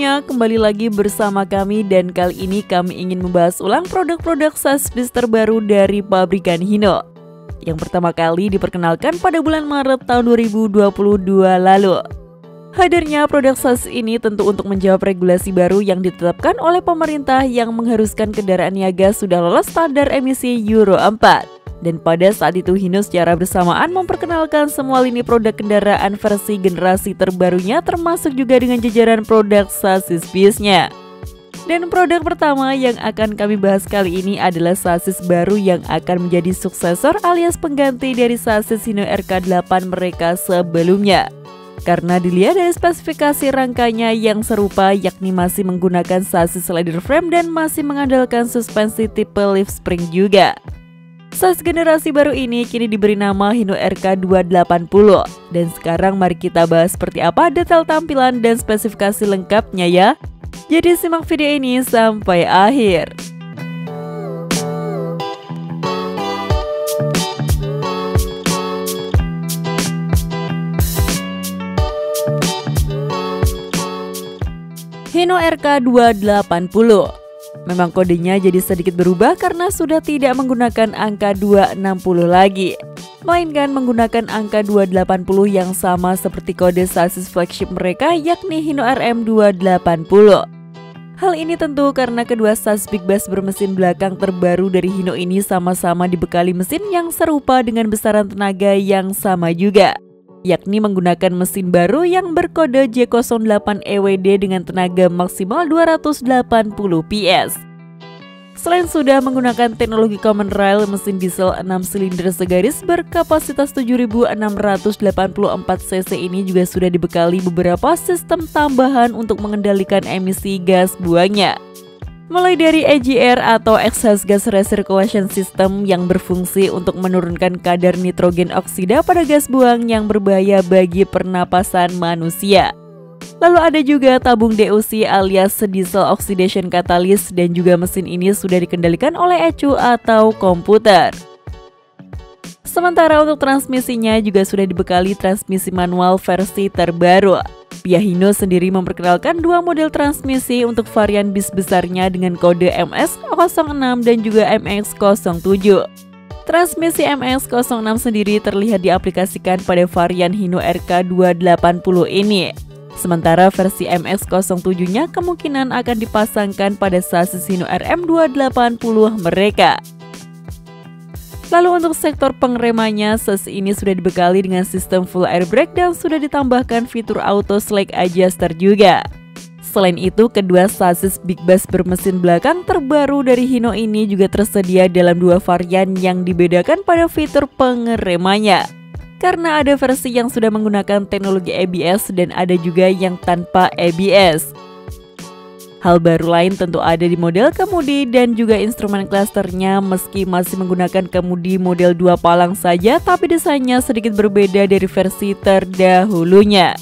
semuanya, kembali lagi bersama kami dan kali ini kami ingin membahas ulang produk-produk SASBIS terbaru dari pabrikan Hino yang pertama kali diperkenalkan pada bulan Maret tahun 2022 lalu. Hadirnya produk SASBIS ini tentu untuk menjawab regulasi baru yang ditetapkan oleh pemerintah yang mengharuskan kendaraan niaga sudah lolos standar emisi Euro 4. Dan pada saat itu Hino secara bersamaan memperkenalkan semua lini produk kendaraan versi generasi terbarunya termasuk juga dengan jajaran produk SASBIS-nya. Dan produk pertama yang akan kami bahas kali ini adalah SASBIS baru yang akan menjadi suksesor alias pengganti dari SASBIS Hino RK8 mereka sebelumnya. Karena dilihat dari spesifikasi rangkanya yang serupa yakni masih menggunakan SASBIS slider frame dan masih mengandalkan suspensi tipe leaf spring juga. SASBIS generasi baru ini kini diberi nama Hino RK280. Dan sekarang mari kita bahas seperti apa detail tampilan dan spesifikasi lengkapnya ya. Jadi simak video ini sampai akhir. Hino RK280 memang kodenya jadi sedikit berubah karena sudah tidak menggunakan angka 260 lagi, melainkan menggunakan angka 280 yang sama seperti kode SASBIS flagship mereka yakni Hino RM280. Hal ini tentu karena kedua SASBIS Big Bass bermesin belakang terbaru dari Hino ini sama-sama dibekali mesin yang serupa dengan besaran tenaga yang sama juga, yakni menggunakan mesin baru yang berkode J08 EWD dengan tenaga maksimal 280 PS. Selain sudah menggunakan teknologi common rail, mesin diesel 6 silinder segaris berkapasitas 7.684 cc ini juga sudah dibekali beberapa sistem tambahan untuk mengendalikan emisi gas buangnya. Mulai dari EGR atau Exhaust Gas Recirculation System yang berfungsi untuk menurunkan kadar nitrogen oksida pada gas buang yang berbahaya bagi pernapasan manusia. Lalu ada juga tabung DOC alias Diesel Oxidation Catalyst dan juga mesin ini sudah dikendalikan oleh ECU atau komputer. Sementara untuk transmisinya juga sudah dibekali transmisi manual versi terbaru. Pihak Hino sendiri memperkenalkan dua model transmisi untuk varian bis besarnya dengan kode MX06 dan juga MX07. Transmisi MX06 sendiri terlihat diaplikasikan pada varian Hino RK280 ini. Sementara versi MX07-nya kemungkinan akan dipasangkan pada SASBIS Hino RM280 mereka. Lalu untuk sektor pengeremannya, SASBIS ini sudah dibekali dengan sistem full air brake dan sudah ditambahkan fitur auto slack adjuster juga. Selain itu, kedua SASBIS Big Bass bermesin belakang terbaru dari Hino ini juga tersedia dalam dua varian yang dibedakan pada fitur pengeremannya. Karena ada versi yang sudah menggunakan teknologi ABS dan ada juga yang tanpa ABS. Hal baru lain tentu ada di model kemudi dan juga instrumen klasternya, meski masih menggunakan kemudi model 2 palang saja, tapi desainnya sedikit berbeda dari versi terdahulunya.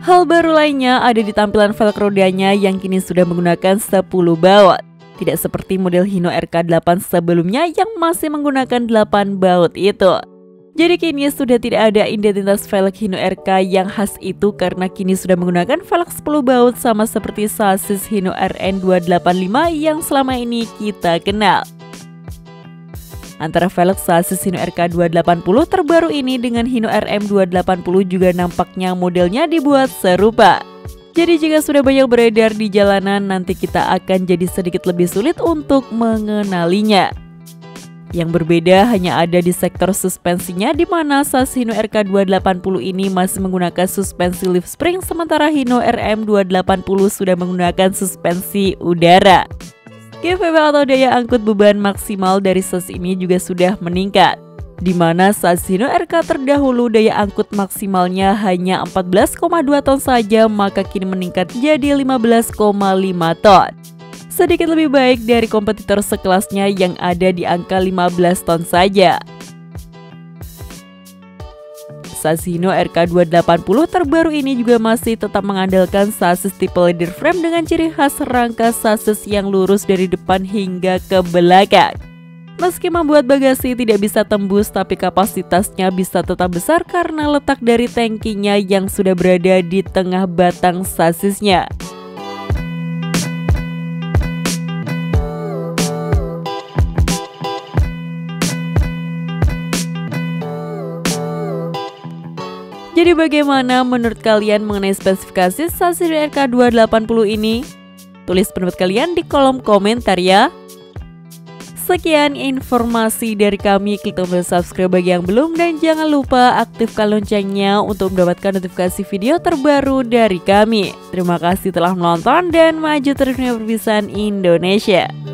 Hal baru lainnya ada di tampilan velg rodanya yang kini sudah menggunakan 10 baut. Tidak seperti model Hino RK8 sebelumnya yang masih menggunakan 8 baut itu. Jadi kini sudah tidak ada identitas velg Hino RK yang khas itu karena kini sudah menggunakan velg 10 baut sama seperti SASBIS Hino RN285 yang selama ini kita kenal. Antara velg SASBIS Hino RK280 terbaru ini dengan Hino RM280 juga nampaknya modelnya dibuat serupa. Jadi jika sudah banyak beredar di jalanan, nanti kita akan jadi sedikit lebih sulit untuk mengenalinya. Yang berbeda hanya ada di sektor suspensinya, di mana SASBIS Hino RK280 ini masih menggunakan suspensi leaf spring, sementara Hino RM280 sudah menggunakan suspensi udara. GVB atau daya angkut beban maksimal dari SASBIS ini juga sudah meningkat, di mana SASBIS Hino RK terdahulu daya angkut maksimalnya hanya 14,2 ton saja, maka kini meningkat jadi 15,5 ton. Sedikit lebih baik dari kompetitor sekelasnya yang ada di angka 15 ton saja. sasis Hino RK280 terbaru ini juga masih tetap mengandalkan sasis tipe leather frame dengan ciri khas rangka sasis yang lurus dari depan hingga ke belakang. Meski membuat bagasi tidak bisa tembus, tapi kapasitasnya bisa tetap besar karena letak dari tangkinya yang sudah berada di tengah batang sasisnya. Jadi bagaimana menurut kalian mengenai spesifikasi sasis RK280 ini? Tulis pendapat kalian di kolom komentar ya. Sekian informasi dari kami, klik tombol subscribe bagi yang belum dan jangan lupa aktifkan loncengnya untuk mendapatkan notifikasi video terbaru dari kami. Terima kasih telah menonton dan maju terus dunia perpisahan Indonesia.